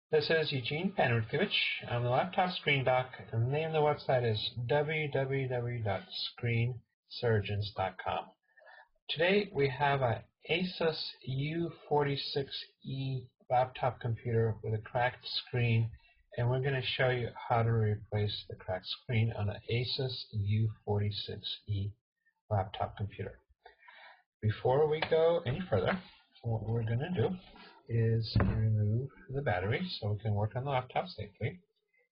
This is Eugene Panrutkovich. I'm the laptop screen doc, and the name of the website is www.screensurgeons.com. Today we have an ASUS U46e laptop computer with a cracked screen, and we're going to show you how to replace the cracked screen on an ASUS U46e laptop computer. Before we go any further, what we're going to do is remove the battery so we can work on the laptop safely.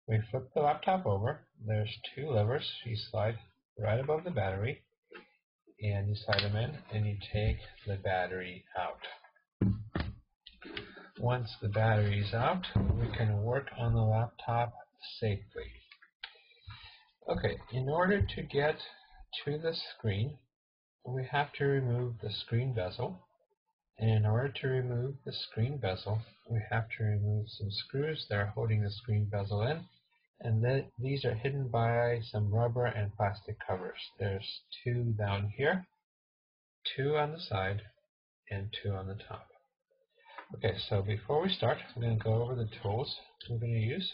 We flip the laptop over. There's two levers. You slide right above the battery, and you slide them in, and you take the battery out. Once the battery is out, we can work on the laptop safely. Okay, in order to get to the screen, we have to remove the screen bezel. And in order to remove the screen bezel, we have to remove some screws that are holding the screen bezel in, and these are hidden by some rubber and plastic covers. There's two down here, two on the side, and two on the top. Okay, so before we start, we're going to go over the tools we're going to use.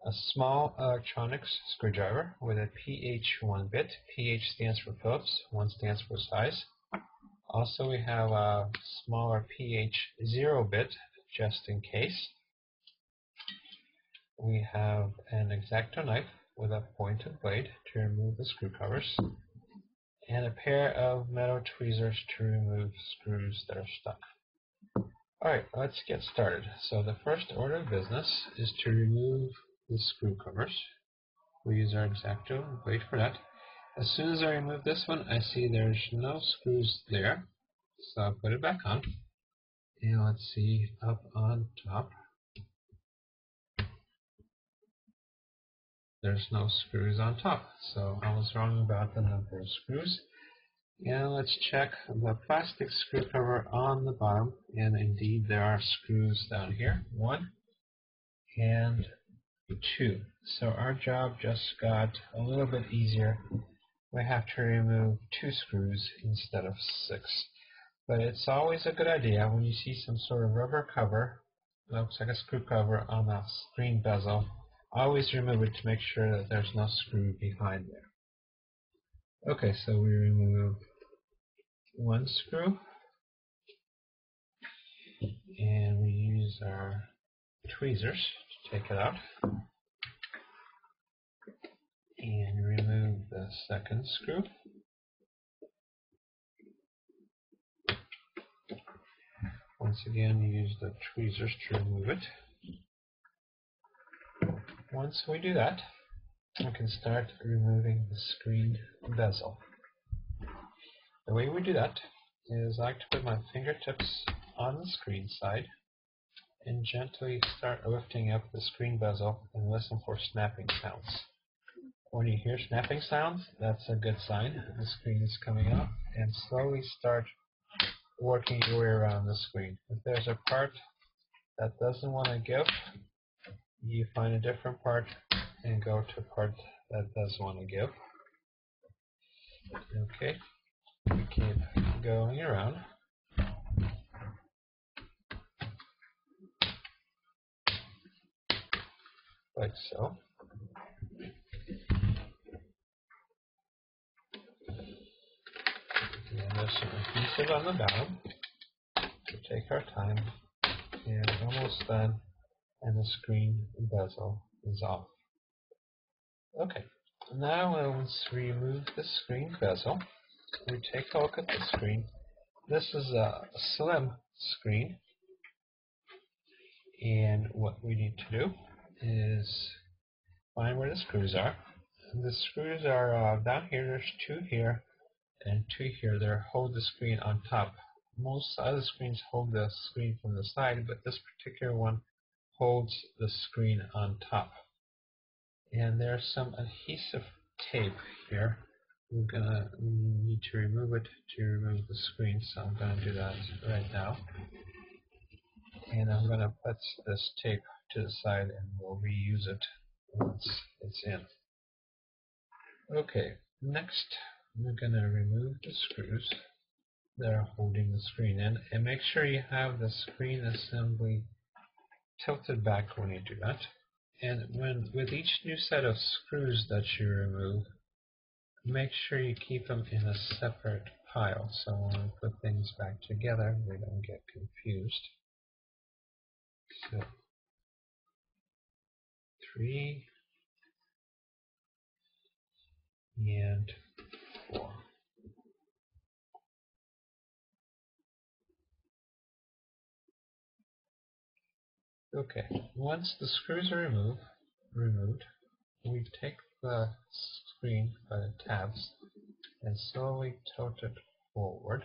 A small electronics screwdriver with a PH1 bit. PH stands for Phillips, 1 stands for size. Also, we have a smaller PH0 bit, just in case. We have an X-Acto knife with a pointed blade to remove the screw covers, and a pair of metal tweezers to remove screws that are stuck. Alright, let's get started. So the first order of business is to remove the screw covers. We use our X-Acto blade for that. As soon as I remove this one, I see there's no screws there, so I'll put it back on. And let's see, up on top, there's no screws on top, so I was wrong about the number of screws. And let's check the plastic screw cover on the bottom, and indeed there are screws down here, 1 and 2. So our job just got a little bit easier. We have to remove 2 screws instead of 6. But it's always a good idea when you see some sort of rubber cover, looks like a screw cover on the screen bezel, always remove it to make sure that there's no screw behind there. Okay, so we remove 1 screw, and we use our tweezers to take it out, and remove the second screw. Once again, use the tweezers to remove it. Once we do that, we can start removing the screen bezel. The way we do that is I like to put my fingertips on the screen side and gently start lifting up the screen bezel and listen for snapping sounds. When you hear snapping sounds, that's a good sign. The screen is coming out, and slowly start working your way around the screen. If there's a part that doesn't want to give, you find a different part and go to a part that does want to give. Okay, we keep going around. Like so. And there's some adhesive on the bottom. So take our time, and almost done, and the screen bezel is off. Okay, now once we remove the screen bezel, we take a look at the screen. This is a slim screen, and what we need to do is find where the screws are. The screws are down here. There's 2 here and 2 here. They hold the screen on top. Most other screens hold the screen from the side, but this particular one holds the screen on top. And there's some adhesive tape here. We're gonna need to remove it to remove the screen, so I'm gonna do that right now. And I'm gonna put this tape to the side, and we'll reuse it once it's in. Okay, next we're gonna remove the screws that are holding the screen in, and make sure you have the screen assembly tilted back when you do that. And with each new set of screws that you remove, make sure you keep them in a separate pile, so when we put things back together, we don't get confused. So 3 and 4. Okay, once the screws are removed, we take the screen by the tabs and slowly tilt it forward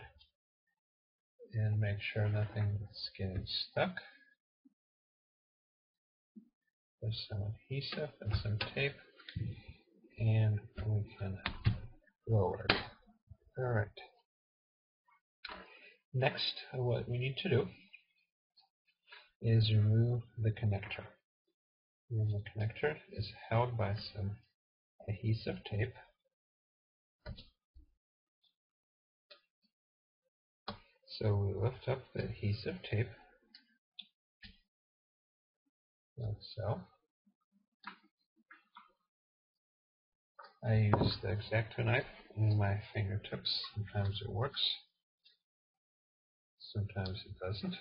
and make sure nothing is getting stuck. There's some adhesive and some tape, and we can lower it. Alright. Next, what we need to do is remove the connector. And the connector is held by some adhesive tape. So we lift up the adhesive tape, like so. I use the X-Acto knife in my fingertips. Sometimes it works, sometimes it doesn't.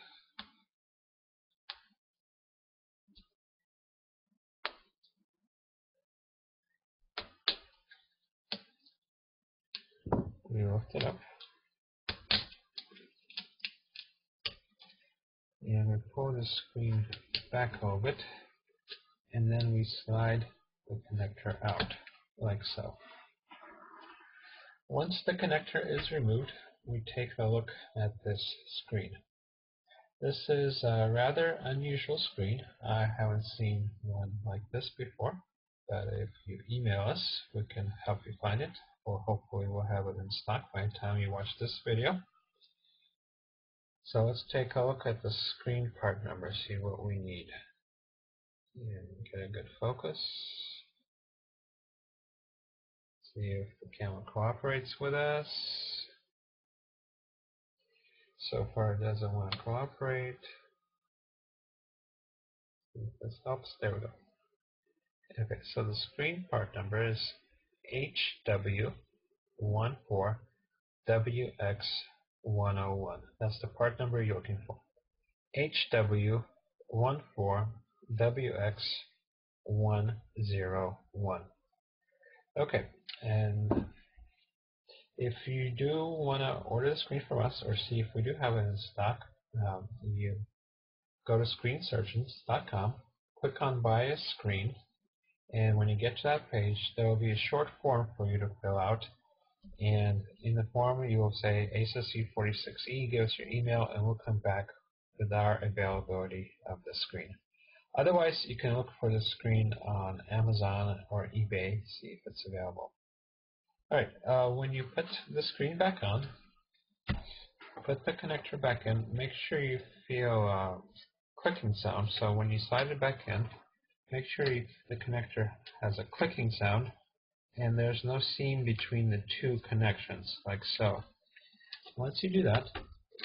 We lift it up and we pull the screen back a little bit, and then we slide the connector out, like so. Once the connector is removed, we take a look at this screen. This is a rather unusual screen. I haven't seen one like this before, but if you email us, we can help you find it, or hopefully we'll have it in stock by the time you watch this video. So let's take a look at the screen part number, see what we need. And get a good focus. See if the camera cooperates with us. So far it doesn't want to cooperate. See if this helps. There we go. Okay, so the screen part number is HW14WX101. That's the part number you're looking for. HW14WX101. Okay, and if you do want to order the screen from us or see if we do have it in stock, you go to screensurgeons.com, click on Buy a Screen, and when you get to that page, there will be a short form for you to fill out. And in the form, you will say ASUS U46e, give us your email, and we'll come back with our availability of the screen. Otherwise, you can look for the screen on Amazon or eBay, see if it's available. Alright, when you put the screen back on, put the connector back in, make sure you feel a clicking sound. So when you slide it back in, make sure the connector has a clicking sound and there's no seam between the two connections, like so. Once you do that,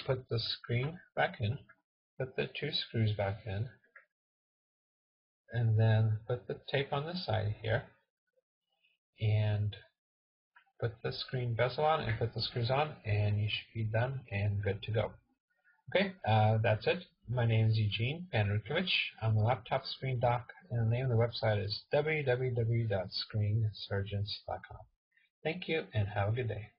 put the screen back in, put the two screws back in, and then put the tape on the side here, and put the screen bezel on and put the screws on, and you should be done and good to go. Okay, that's it. My name is Eugene Panrukovich. I'm a laptop screen doc, and the name of the website is www.screensurgeons.com. Thank you, and have a good day.